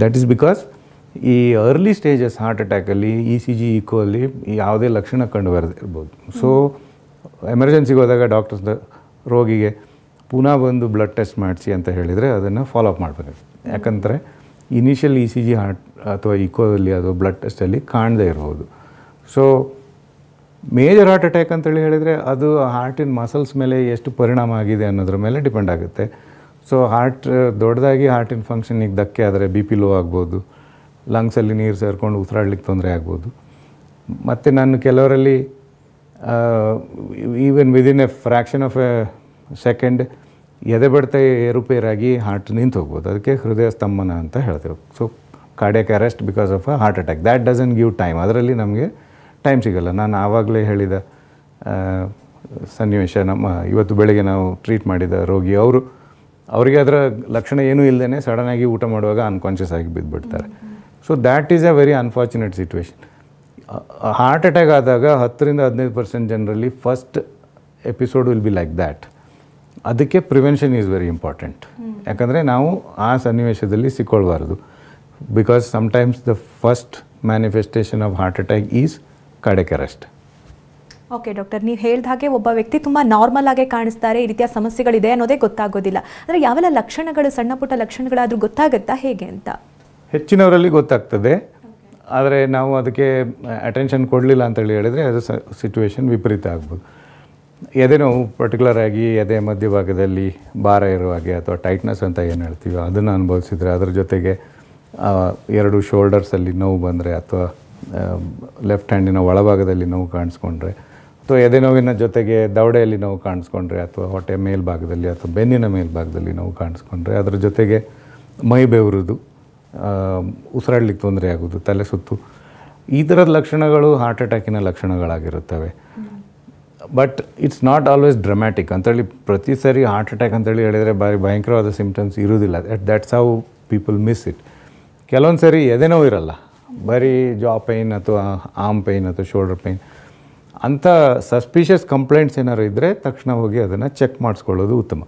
[SPEAKER 2] ದಟ್ ಈಸ್ ಬಿಕಾಸ್ ಈ ಅರ್ಲಿ ಸ್ಟೇಜಸ್ ಹಾರ್ಟ್ ಅಟ್ಯಾಕಲ್ಲಿ ಇ ಸಿ ಜಿ, ಅಲ್ಲಿ ಯಾವುದೇ ಲಕ್ಷಣ ಕಂಡು ಬರದೇ ಇರ್ಬೋದು. ಸೊ ಎಮರ್ಜೆನ್ಸಿಗೆ ಹೋದಾಗ ಡಾಕ್ಟರ್ಸ್ ರೋಗಿಗೆ ಪುನಃ ಬಂದು ಬ್ಲಡ್ ಟೆಸ್ಟ್ ಮಾಡಿಸಿ ಅಂತ ಹೇಳಿದರೆ ಅದನ್ನು ಫಾಲೋ ಅಪ್ ಮಾಡಬೇಕು. ಯಾಕಂದರೆ initial E C G heart ಅಥವಾ ಇಕೋದಲ್ಲಿ ಅದು ಬ್ಲಡ್ ಟೆಸ್ಟಲ್ಲಿ ಕಾಣದೇ ಇರ್ಬೋದು. ಸೊ ಮೇಜರ್ ಹಾರ್ಟ್ ಅಟ್ಯಾಕ್ ಅಂತೇಳಿ ಹೇಳಿದರೆ ಅದು ಹಾರ್ಟಿನ ಮಸಲ್ಸ್ ಮೇಲೆ ಎಷ್ಟು ಪರಿಣಾಮ ಆಗಿದೆ ಅನ್ನೋದ್ರ ಮೇಲೆ ಡಿಪೆಂಡ್ ಆಗುತ್ತೆ. ಸೊ ದೊಡ್ಡದಾಗಿ ಹಾರ್ಟಿನ ಫಂಕ್ಷನಿಗೆ ಧಕ್ಕೆ ಆದರೆ ಬಿ ಪಿ ಲೋ ಆಗ್ಬೋದು, ಲಂಗ್ಸಲ್ಲಿ ನೀರು ಸೇರಿಕೊಂಡು ಉಸಿರಾಡ್ಲಿಕ್ಕೆ ತೊಂದರೆ ಆಗ್ಬೋದು. ಮತ್ತು ನಾನು ಕೆಲವರಲ್ಲಿ even within A fraction of A second ಎದೆ ಬಡಿತ ಏರುಪೇರಾಗಿ ಹಾರ್ಟ್ ನಿಂತು ಹೋಗ್ಬೋದು. ಅದಕ್ಕೆ ಹೃದಯ ಸ್ತಂಭನ ಅಂತ ಹೇಳ್ತೇವೆ. So cardiac arrest because of a heart attack, that doesn't give time. ಅದರಲ್ಲಿ ನಮಗೆ ಟೈಮ್ ಸಿಗಲ್ಲ. ನಾನು ಆವಾಗಲೇ ಹೇಳಿದ ಸನ್ನಿವೇಶ, ಇವತ್ತು ಬೆಳಗ್ಗೆ ನಾವು ಟ್ರೀಟ್ ಮಾಡಿದ ರೋಗಿ, ಅವರಿಗೆ ಅದರ ಲಕ್ಷಣ ಏನೂ ಇಲ್ಲದೇ ಸಡನ್ನಾಗಿ ಊಟ ಮಾಡುವಾಗ ಅನ್ಕಾನ್ಷಿಯಸ್ ಆಗಿ ಬಿದ್ದುಬಿಡ್ತಾರೆ. So that is a very unfortunate situation. Heart attack ಆದಾಗ 10-15% ಜನರಲ್ಲಿ first episode will be like that. ಅದಕ್ಕೆ ಪ್ರಿವೆನ್ಷನ್ ಈಸ್ ವೆರಿ ಇಂಪಾರ್ಟೆಂಟ್. ಯಾಕಂದರೆ ನಾವು ಆ ಸನ್ನಿವೇಶದಲ್ಲಿ ಸಿಕ್ಕೊಳ್ಬಾರ್ದು. Because sometimes the first manifestation of heart attack is cardiac arrest.
[SPEAKER 1] Okay doctor, ನೀವು ಹೇಳಿದ ಹಾಗೆ ಒಬ್ಬ ವ್ಯಕ್ತಿ ತುಂಬ ನಾರ್ಮಲ್ ಆಗೇ ಕಾಣಿಸ್ತಾರೆ, ಈ ರೀತಿಯ ಸಮಸ್ಯೆಗಳಿದೆ ಅನ್ನೋದೇ ಗೊತ್ತಾಗೋದಿಲ್ಲ. ಅಂದರೆ ಯಾವೆಲ್ಲ ಲಕ್ಷಣಗಳು, ಸಣ್ಣ ಪುಟ್ಟ ಲಕ್ಷಣಗಳಾದರೂ ಗೊತ್ತಾಗುತ್ತಾ ಹೇಗೆ ಅಂತ?
[SPEAKER 2] ಹೆಚ್ಚಿನವರಲ್ಲಿ ಗೊತ್ತಾಗ್ತದೆ, ಆದರೆ ನಾವು ಅದಕ್ಕೆ ಅಟೆನ್ಷನ್ ಕೊಡಲಿಲ್ಲ ಅಂತೇಳಿ ಹೇಳಿದರೆ ಅದು ಸಿಚುವೇಶನ್ ವಿಪರೀತ ಆಗ್ಬೋದು. ಎದೆ ನೋವು ಪರ್ಟಿಕ್ಯುಲರ್ ಆಗಿ ಎದೆ ಮಧ್ಯಭಾಗದಲ್ಲಿ ಭಾರ ಇರುವ ಹಾಗೆ ಅಥವಾ ಟೈಟ್ನೆಸ್ ಅಂತ ಏನು ಹೇಳ್ತೀವಿ ಅದನ್ನು ಅನುಭವಿಸಿದರೆ, ಅದರ ಜೊತೆಗೆ 2 ಶೋಲ್ಡರ್ಸಲ್ಲಿ ನೋವು ಬಂದರೆ, ಅಥವಾ ಲೆಫ್ಟ್ ಹ್ಯಾಂಡಿನ ಒಳಭಾಗದಲ್ಲಿ ನೋವು ಕಾಣಿಸ್ಕೊಂಡ್ರೆ, ಅಥವಾ ಎದೆ ನೋವಿನ ಜೊತೆಗೆ ದವಡೆಯಲ್ಲಿ ನೋವು ಕಾಣಿಸ್ಕೊಂಡ್ರೆ, ಅಥವಾ ಹೊಟ್ಟೆ ಮೇಲ್ಭಾಗದಲ್ಲಿ ಅಥವಾ ಬೆನ್ನಿನ ಮೇಲ್ಭಾಗದಲ್ಲಿ ನೋವು ಕಾಣಿಸ್ಕೊಂಡ್ರೆ, ಅದರ ಜೊತೆಗೆ ಮೈ ಬೆವರುದು, ಉಸಿರಾಡ್ಲಿಕ್ಕೆ ತೊಂದರೆ ಆಗೋದು, ತಲೆ ಸುತ್ತು, ಈ ಥರದ ಲಕ್ಷಣಗಳು ಹಾರ್ಟ್ ಅಟ್ಯಾಕಿನ ಲಕ್ಷಣಗಳಾಗಿರುತ್ತವೆ. But it's not always dramatic ಅಂತೇಳಿ ಪ್ರತಿ ಸರಿ ಹಾರ್ಟ್ ಅಟ್ಯಾಕ್ ಅಂತೇಳಿ ಹೇಳಿದರೆ ಭಾರಿ ಭಯಂಕರವಾದ ಸಿಮ್ಟಮ್ಸ್ ಇರೋದಿಲ್ಲ. That's how people miss it. ಕೆಲವೊಂದು ಸರಿ ಎದೆ ನೋವು ಇರಲ್ಲ, ಬರೀ ಜಾ ಪೈನ್ ಅಥವಾ ಆರ್ಮ್ ಪೈನ್ ಅಥವಾ ಶೋಲ್ಡರ್ ಪೈನ್ ಅಂಥ ಸಸ್ಪಿಷಿಯಸ್ ಕಂಪ್ಲೇಂಟ್ಸ್ ಏನಾದ್ರು ಇದ್ದರೆ ತಕ್ಷಣ ಹೋಗಿ ಅದನ್ನು ಚೆಕ್ ಮಾಡಿಸ್ಕೊಳ್ಳೋದು ಉತ್ತಮ.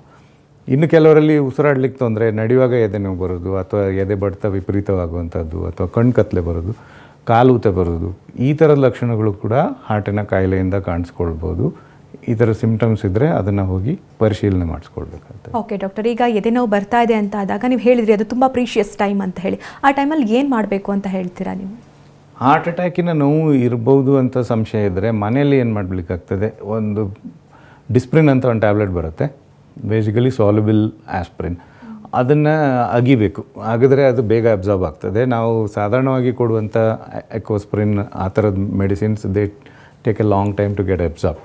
[SPEAKER 2] ಇನ್ನು ಕೆಲವರಲ್ಲಿ ಉಸಿರಾಡ್ಲಿಕ್ಕೆ ತೊಂದರೆ, ನಡೆಯುವಾಗ ಎದೆ ನೋವು ಬರೋದು, ಅಥವಾ ಎದೆ ಬಡಿತ ವಿಪರೀತವಾಗುವಂಥದ್ದು, ಅಥವಾ ಕಣ್ಣು ಕತ್ತಲೆ ಬರೋದು, ಕಾಲು ಊತ ಬರೋದು, ಈ ಥರದ ಲಕ್ಷಣಗಳು ಕೂಡ ಹಾರ್ಟಿನ ಕಾಯಿಲೆಯಿಂದ ಕಾಣಿಸ್ಕೊಳ್ಬೋದು. ಈ ಥರ ಸಿಮ್ಟಮ್ಸ್ ಇದ್ದರೆ ಅದನ್ನು ಹೋಗಿ ಪರಿಶೀಲನೆ ಮಾಡಿಸ್ಕೊಳ್ಬೇಕಾಗುತ್ತೆ.
[SPEAKER 1] ಓಕೆ ಡಾಕ್ಟರ್, ಈಗ ಎದೆ ನೋವು ಬರ್ತಾ ಇದೆ ಅಂತ ಆದಾಗ ನೀವು ಹೇಳಿದ್ರಿ ಅದು ತುಂಬ ಪ್ರೀಷಿಯಸ್ ಟೈಮ್ ಅಂತ ಹೇಳಿ, ಆ ಟೈಮಲ್ಲಿ ಏನು ಮಾಡಬೇಕು ಅಂತ ಹೇಳ್ತೀರಾ ನೀವು?
[SPEAKER 2] ಹಾರ್ಟ್ ಅಟ್ಯಾಕಿನ ನೋವು ಇರ್ಬೋದು ಅಂತ ಸಂಶಯ ಇದ್ದರೆ ಮನೆಯಲ್ಲಿ ಏನು ಮಾಡಬೇಕಾಗ್ತದೆ, ಒಂದು ಡಿಸ್ಪ್ರಿನ್ ಅಂತ ಒಂದು ಟ್ಯಾಬ್ಲೆಟ್ ಬರುತ್ತೆ, ಬೇಸಿಕಲಿ ಸಾಲ್ಯುಬಲ್ ಆಸ್ಪ್ರಿನ್. ಅದನ್ನು ಅಗಿಬೇಕು, ಆಗಿದ್ರೆ ಅದು ಬೇಗ ಅಬ್ಸಾರ್ಬ್ ಆಗ್ತದೆ. ನಾವು ಸಾಧಾರಣವಾಗಿ ಕೊಡುವಂಥ ಎಕೋಸ್ಪ್ರಿನ್ ಆ ಥರದ medicines they take a long time to get absorb.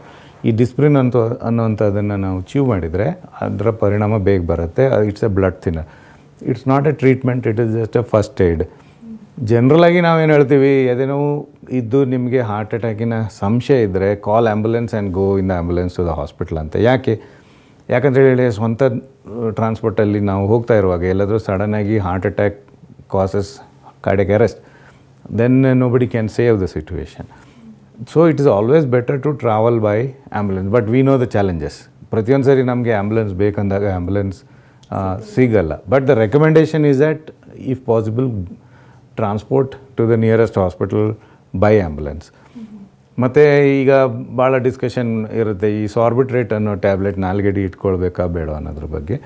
[SPEAKER 2] ಈ ಡಿಸ್ಪ್ರಿನ್ ಅನ್ನುವಂಥದ್ದನ್ನು ನಾವು ಚೀವ್ ಮಾಡಿದರೆ ಅದರ ಪರಿಣಾಮ ಬೇಗ ಬರುತ್ತೆ. It's a blood thinner, it's not a treatment, it is just a first aid. ಜನರಲಾಗಿ ನಾವೇನು ಹೇಳ್ತೀವಿ, ಅದೇನೋ ಇದ್ದು ನಿಮಗೆ ಹಾರ್ಟ್ ಅಟ್ಯಾಕಿನ ಸಂಶಯ ಇದ್ದರೆ call ambulance and go in the ambulance to the hospital ಅಂತ. ಯಾಕಂತೇಳಿ ಸ್ವಂತ ಟ್ರಾನ್ಸ್ಪೋರ್ಟಲ್ಲಿ ನಾವು ಹೋಗ್ತಾ ಇರುವಾಗ ಎಲ್ಲಾದರೂ ಸಡನ್ನಾಗಿ heart attack causes cardiac arrest, then nobody can save the situation. So it is always better to travel by ambulance. But we know the challenges. ಪ್ರತಿಯೊಂದು ಸರಿ ನಮಗೆ ಆ್ಯಂಬುಲೆನ್ಸ್ ಬೇಕಂದಾಗ ಆ್ಯಂಬುಲೆನ್ಸ್ ಸಿಗಲ್ಲ. But the recommendation is that if possible transport to the nearest hospital by ambulance. ಮತ್ತು ಈಗ ಭಾಳ discussion ಇರುತ್ತೆ ಈ ಸಾರ್ಬಿಟ್ರೇಟ್ ಅನ್ನೋ ಟ್ಯಾಬ್ಲೆಟ್ ನಾಲ್ಗೆಡಿ ಇಟ್ಕೊಳ್ಬೇಕಾ ಬೇಡ ಅನ್ನೋದ್ರ ಬಗ್ಗೆ.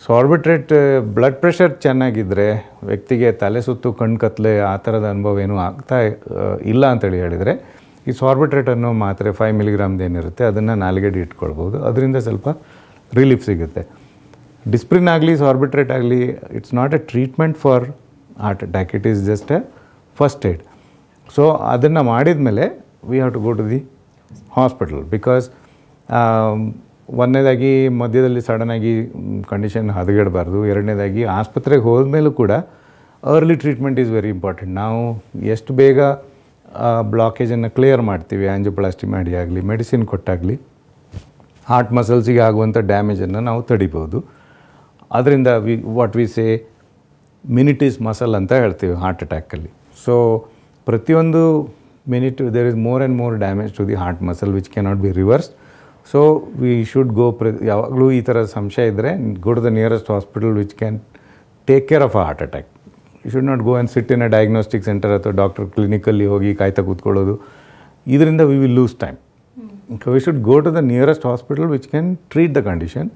[SPEAKER 2] ಸಾರ್ಬಿಟ್ರೇಟ್ ಬ್ಲಡ್ ಪ್ರೆಷರ್ ಚೆನ್ನಾಗಿದ್ದರೆ ವ್ಯಕ್ತಿಗೆ ತಲೆ ಸುತ್ತು ಕಣ್ಣು ಕತ್ತಲೆ ಆ ಥರದ ಅನುಭವ ಏನೂ ಆಗ್ತಾ ಇಲ್ಲ ಅಂತೇಳಿ ಹೇಳಿದರೆ ಈ ಸಾರ್ಬಿಟ್ರೇಟ್ ಅನ್ನೋ ಮಾತ್ರೆ 5 ಮಿಲಿಗ್ರಾಮ್ದು ಏನಿರುತ್ತೆ ಅದನ್ನು ನಾಲ್ಗೆಡಿ ಇಟ್ಕೊಳ್ಬೋದು. ಅದರಿಂದ ಸ್ವಲ್ಪ ರಿಲೀಫ್ ಸಿಗುತ್ತೆ. ಡಿಸ್ಪ್ರಿನ್ ಆಗಲಿ ಸಾರ್ಬಿಟ್ರೇಟ್ ಆಗಲಿ it's not a treatment for heart attack, it is just a first aid. So ಅದನ್ನು ಮಾಡಿದ ಮೇಲೆ we have to go to the hospital. Because ಒಂದನೇದಾಗಿ ಮಧ್ಯದಲ್ಲಿ ಸಡನ್ನಾಗಿ ಕಂಡೀಷನ್ ಹದಗೆಡಬಾರ್ದು. ಎರಡನೇದಾಗಿ ಆಸ್ಪತ್ರೆಗೆ ಹೋದ್ಮೇಲೂ ಕೂಡ early treatment is very important. ನಾವು ಎಷ್ಟು ಬೇಗ ಬ್ಲಾಕೇಜನ್ನು ಕ್ಲಿಯರ್ ಮಾಡ್ತೀವಿ, ಆಂಜಿಯೋಪ್ಲಾಸ್ಟಿ ಮಾಡಿ ಆಗಲಿ ಮೆಡಿಸಿನ್ ಕೊಟ್ಟಾಗಲಿ ಹಾರ್ಟ್ ಮಸಲ್ಸಿಗೆ ಆಗುವಂಥ ಡ್ಯಾಮೇಜನ್ನು ನಾವು ತಡಿಬೋದು. ಅದರಿಂದ what we say minute is muscle ಅಂತ ಹೇಳ್ತೀವಿ ಹಾರ್ಟ್ ಅಟ್ಯಾಕಲ್ಲಿ. ಸೊ ಪ್ರತಿಯೊಂದು minute there is more and more damage to the heart muscle which cannot be reverse. So we should go ಯಾವಾಗಲೂ ಈ ಥರ ಸಂಶಯ ಇದ್ದರೆ go to the nearest hospital which can take care of a heart attack. You should not go and sit in a diagnostic centre ಅಥವಾ doctor ಕ್ಲಿನಿಕಲ್ಲಿ ಹೋಗಿ ಕಾಯ್ತಾ ಕೂತ್ಕೊಳ್ಳೋದು. ಇದರಿಂದ V will lose time. So we should go to the nearest hospital which can treat the condition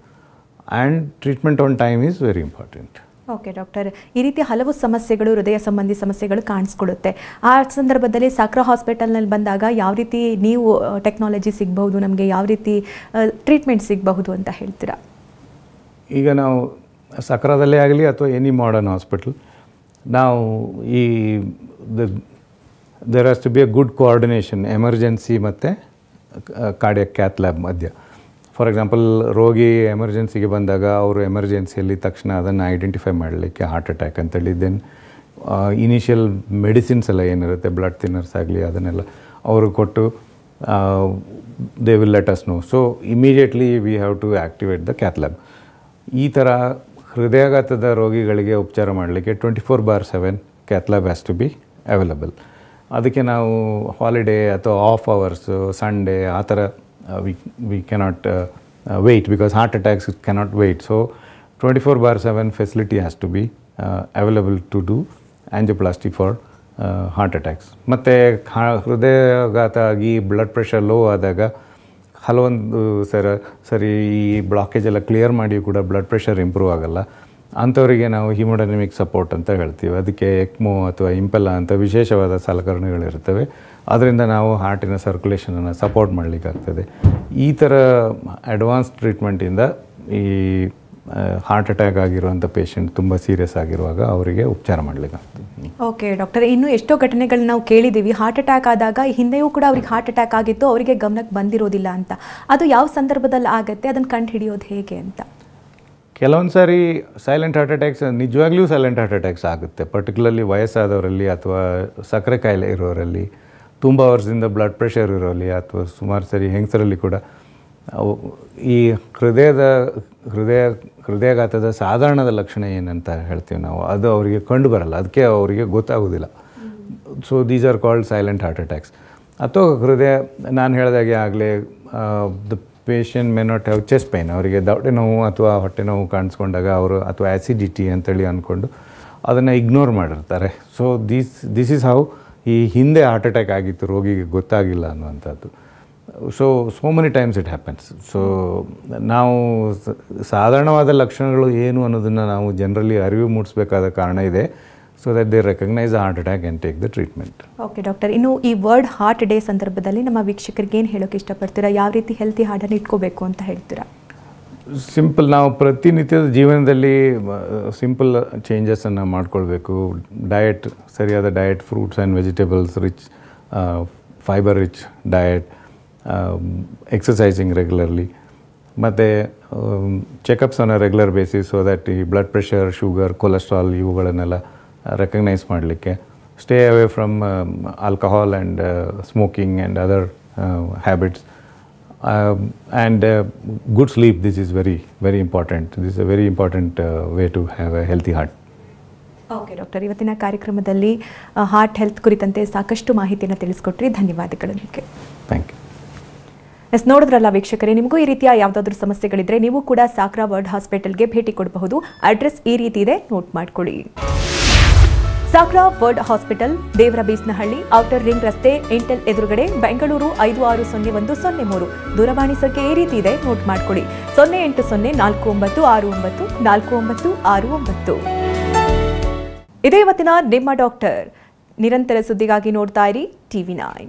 [SPEAKER 2] and treatment on time is very important.
[SPEAKER 1] Okay doctor, ಈ ರೀತಿ ಹಲವು ಸಮಸ್ಯೆಗಳು, ಹೃದಯ ಸಂಬಂಧಿ ಸಮಸ್ಯೆಗಳು ಕಾಣಿಸ್ಕೊಳ್ಳುತ್ತೆ. ಆ ಸಂದರ್ಭದಲ್ಲಿ ಸಕ್ರಾ ಹಾಸ್ಪಿಟಲ್ನಲ್ಲಿ ಬಂದಾಗ ಯಾವ ರೀತಿ ನೀವು ಟೆಕ್ನಾಲಜಿ ಸಿಗಬಹುದು, ನಮಗೆ ಯಾವ ರೀತಿ ಟ್ರೀಟ್ಮೆಂಟ್ ಸಿಗಬಹುದು ಅಂತ ಹೇಳ್ತೀರಾ?
[SPEAKER 2] ಈಗ ನಾವು ಸಕ್ರಾದಲ್ಲೇ ಆಗಲಿ ಅಥವಾ ಎನಿ ಮಾಡರ್ನ್ ಹಾಸ್ಪಿಟಲ್, ನಾವು ಈ there has to be a good coordination emergency ಮತ್ತು ಕಾರ್ಡಿಯಾಕ್ ಕ್ಯಾತ್ ಲ್ಯಾಬ್ ಮಧ್ಯ. ಫಾರ್ ಎಕ್ಸಾಂಪಲ್ ರೋಗಿ ಎಮರ್ಜೆನ್ಸಿಗೆ ಬಂದಾಗ ಅವರು ಎಮರ್ಜೆನ್ಸಿಯಲ್ಲಿ ತಕ್ಷಣ ಅದನ್ನು ಐಡೆಂಟಿಫೈ ಮಾಡಲಿಕ್ಕೆ ಹಾರ್ಟ್ ಅಟ್ಯಾಕ್ ಅಂತೇಳಿ, ದೆನ್ ಇನಿಷಿಯಲ್ ಮೆಡಿಸಿನ್ಸ್ ಎಲ್ಲ ಏನಿರುತ್ತೆ ಬ್ಲಡ್ ಥಿನ್ನರ್ಸ್ ಆಗಲಿ ಅದನ್ನೆಲ್ಲ ಅವರು ಕೊಟ್ಟು they will let us know. So immediately we have to activate the cath lab. ಈ ಥರ ಹೃದಯಾಘಾತದ ರೋಗಿಗಳಿಗೆ ಉಪಚಾರ ಮಾಡಲಿಕ್ಕೆ 24/7 cath lab has to be available. ಅದಕ್ಕೆ ನಾವು ಹಾಲಿಡೇ ಅಥವಾ ಆಫ್ ಅವರ್ಸು ಸಂಡೇ ಆ ಥರ we cannot wait because heart attacks cannot wait. So 24/7 facility has to be available to do angioplasty for heart attacks. ಮತ್ತು ಹೃದಯಾಘಾತ ಆಗಿ ಬ್ಲಡ್ ಪ್ರೆಷರ್ ಲೋ ಆದಾಗ ಹಲವೊಂದು ಸರಿ ಈ ಬ್ಲಾಕೇಜ್ ಎಲ್ಲ ಕ್ಲಿಯರ್ ಮಾಡಿ ಕೂಡ ಬ್ಲಡ್ ಪ್ರೆಷರ್ ಇಂಪ್ರೂವ್ ಆಗಲ್ಲ. ಅಂಥವರಿಗೆ ನಾವು ಹಿಮೋಡೈನಮಿಕ್ ಸಪೋರ್ಟ್ ಅಂತ ಹೇಳ್ತೀವಿ. ಅದಕ್ಕೆ ಎಕ್ಮೋ ಅಥವಾ ಇಂಪೆಲ್ಲ ಅಂತ ವಿಶೇಷವಾದ ಸಲಕರಣೆಗಳಿರ್ತವೆ. ಅದರಿಂದ ನಾವು ಹಾರ್ಟಿನ ಸರ್ಕ್ಯುಲೇಷನನ್ನು ಸಪೋರ್ಟ್ ಮಾಡಲಿಕ್ಕಾಗ್ತದೆ. ಈ ಥರ ಅಡ್ವಾನ್ಸ್ ಟ್ರೀಟ್ಮೆಂಟಿಂದ ಈ ಹಾರ್ಟ್ ಅಟ್ಯಾಕ್ ಆಗಿರುವಂಥ ಪೇಷಂಟ್ ತುಂಬ ಸೀರಿಯಸ್ ಆಗಿರುವಾಗ ಅವರಿಗೆ ಉಪಚಾರ ಮಾಡಲಿಕ್ಕಾಗ್ತದೆ.
[SPEAKER 1] ಓಕೆ ಡಾಕ್ಟರ್, ಇನ್ನು ಎಷ್ಟೋ ಘಟನೆಗಳು ನಾವು ಕೇಳಿದ್ದೀವಿ. ಹಾರ್ಟ್ ಅಟ್ಯಾಕ್ ಆದಾಗ ಹಿಂದೆಯೂ ಕೂಡ ಅವ್ರಿಗೆ ಹಾರ್ಟ್ ಅಟ್ಯಾಕ್ ಆಗಿತ್ತು, ಅವರಿಗೆ ಗಮನಕ್ಕೆ ಬಂದಿರೋದಿಲ್ಲ ಅಂತ. ಅದು ಯಾವ ಸಂದರ್ಭದಲ್ಲಿ ಆಗುತ್ತೆ, ಅದನ್ನು ಕಂಡು ಹಿಡಿಯೋದು ಹೇಗೆ ಅಂತ?
[SPEAKER 2] ಕೆಲವೊಂದು ಸಾರಿ ಸೈಲೆಂಟ್ ಹಾರ್ಟ್ ಅಟ್ಯಾಕ್ಸ್, ನಿಜವಾಗ್ಲೂ ಸೈಲೆಂಟ್ ಹಾರ್ಟ್ ಅಟ್ಯಾಕ್ಸ್ ಆಗುತ್ತೆ. ಪರ್ಟಿಕ್ಯುಲರ್ಲಿ ವಯಸ್ಸಾದವರಲ್ಲಿ ಅಥವಾ ಸಕ್ಕರೆ ಕಾಯಿಲೆ ಇರೋರಲ್ಲಿ, ತುಂಬ ವರ್ಷದಿಂದ ಬ್ಲಡ್ ಪ್ರೆಷರ್ ಇರೋಲ್ಲಿ, ಅಥವಾ ಸುಮಾರು ಸರಿ ಹೆಂಗಸರಲ್ಲಿ ಕೂಡ ಈ ಹೃದಯಾಘಾತದ ಸಾಧಾರಣದ ಲಕ್ಷಣ ಏನಂತ ಹೇಳ್ತೀವಿ ನಾವು, ಅದು ಅವರಿಗೆ ಕಂಡು ಬರಲ್ಲ, ಅದಕ್ಕೆ ಅವರಿಗೆ ಗೊತ್ತಾಗೋದಿಲ್ಲ. So these are called silent heart attacks. ಅಥವಾ ನಾನು ಹೇಳಿದಾಗೆ ಆಗಲೇ the patient may not have chest pine, ಅವರಿಗೆ ದವಡೆ ನೋವು ಅಥವಾ ಹೊಟ್ಟೆ ನೋವು ಕಾಣಿಸ್ಕೊಂಡಾಗ ಅವರು ಅಥವಾ ಆ್ಯಸಿಡಿಟಿ ಅಂತೇಳಿ ಅಂದ್ಕೊಂಡು ಅದನ್ನು ಇಗ್ನೋರ್ ಮಾಡಿರ್ತಾರೆ. ಸೊ ದಿಸ್ ಈಸ್ ಹೌ ಈ ಹಿಂದೆ ಹಾರ್ಟ್ ಅಟ್ಯಾಕ್ ಆಗಿತ್ತು, ರೋಗಿಗೆ ಗೊತ್ತಾಗಿಲ್ಲ ಅನ್ನುವಂಥದ್ದು. So many times it happens. So ನಾವು ಸಾಧಾರಣವಾದ ಲಕ್ಷಣಗಳು ಏನು ಅನ್ನೋದನ್ನು ನಾವು ಜನರಲ್ಲಿ ಅರಿವು ಮೂಡಿಸ್ಬೇಕಾದ ಕಾರಣ ಇದೆ. So that they recognise a heart attack and take the treatment.
[SPEAKER 1] Okay doctor, ಇನ್ನು ಈ ವರ್ಲ್ಡ್ ಹಾರ್ಟ್ ಡೇ ಸಂದರ್ಭದಲ್ಲಿ ನಮ್ಮ ವೀಕ್ಷಕರಿಗೆ ಏನು ಹೇಳೋಕೆ ಇಷ್ಟಪಡ್ತೀರಾ? ಯಾವ ರೀತಿ ಹೆಲ್ತಿ ಹಾರ್ಟನ್ನು ಇಟ್ಕೋಬೇಕು ಅಂತ ಹೇಳ್ತೀರಾ?
[SPEAKER 2] ಸಿಂಪಲ್, ನಾವು ಪ್ರತಿನಿತ್ಯದ ಜೀವನದಲ್ಲಿ ಸಿಂಪಲ್ ಚೇಂಜಸನ್ನು ಮಾಡ್ಕೊಳ್ಬೇಕು. ಡಯಟ್, ಸರಿಯಾದ diet, fruits and vegetables rich, fibre rich diet, exercising regularly, ಮತ್ತು checkups on a regular basis so that ಈ ಬ್ಲಡ್ ಪ್ರೆಷರ್, ಶುಗರ್, ಕೊಲೆಸ್ಟ್ರಾಲ್ ಇವುಗಳನ್ನೆಲ್ಲ ರೆಕಗ್ನೈಸ್ ಮಾಡಲಿಕ್ಕೆ. Stay away from alcohol and smoking and other habits. And good sleep, this is very, very important. This is a very important way to have a healthy heart.
[SPEAKER 1] Okay doctor, ಇವತ್ತಿನ ಕಾರ್ಯಕ್ರಮದಲ್ಲಿ heart health ಕುರಿತಂತೆ ಸಾಕಷ್ಟು ಮಾಹಿತಿಯನ್ನು ತಿಳಿಸ್ಕೊಟ್ರಿ. ಧನ್ಯವಾದಗಳು ನಿಮಗೆ.
[SPEAKER 2] Thank you.
[SPEAKER 1] ನೋಡಿದ್ರಲ್ಲ ವೀಕ್ಷಕರೇ, ನಿಮಗೂ ಈ ರೀತಿಯ ಯಾವುದಾದ್ರೂ ಸಮಸ್ಯೆಗಳಿದ್ರೆ ನೀವು ಕೂಡ ಸಾಕ್ರಾ ವರ್ಲ್ಡ್ ಹಾಸ್ಪಿಟಲ್ಗೆ ಭೇಟಿ ಕೊಡಬಹುದು. ಅಡ್ರೆಸ್ ಈ ರೀತಿ ಇದೆ, ನೋಟ್ ಮಾಡ್ಕೊಳ್ಳಿ. ಸಾಕ್ರಾ ವರ್ಲ್ಡ್ ಹಾಸ್ಪಿಟಲ್, ದೇವರಬೀಸ್ನಹಳ್ಳಿ, ಔಟರ್ ರಿಂಗ್ ರಸ್ತೆ, ಇಂಟೆಲ್ ಎದುರುಗಡೆ, ಬೆಂಗಳೂರು 560103. ದೂರವಾಣಿ ಸಂಖ್ಯೆ ಈ ರೀತಿ ಇದೆ, ನೋಟ್ ಮಾಡ್ಕೊಳ್ಳಿ. 08049694969. ಇದೇ ಇವತ್ತಿನ ನಿಮ್ಮ ಡಾಕ್ಟರ್. ನಿರಂತರ ಸುದ್ದಿಗಾಗಿ ನೋಡ್ತಾ ಇರಿ TV9.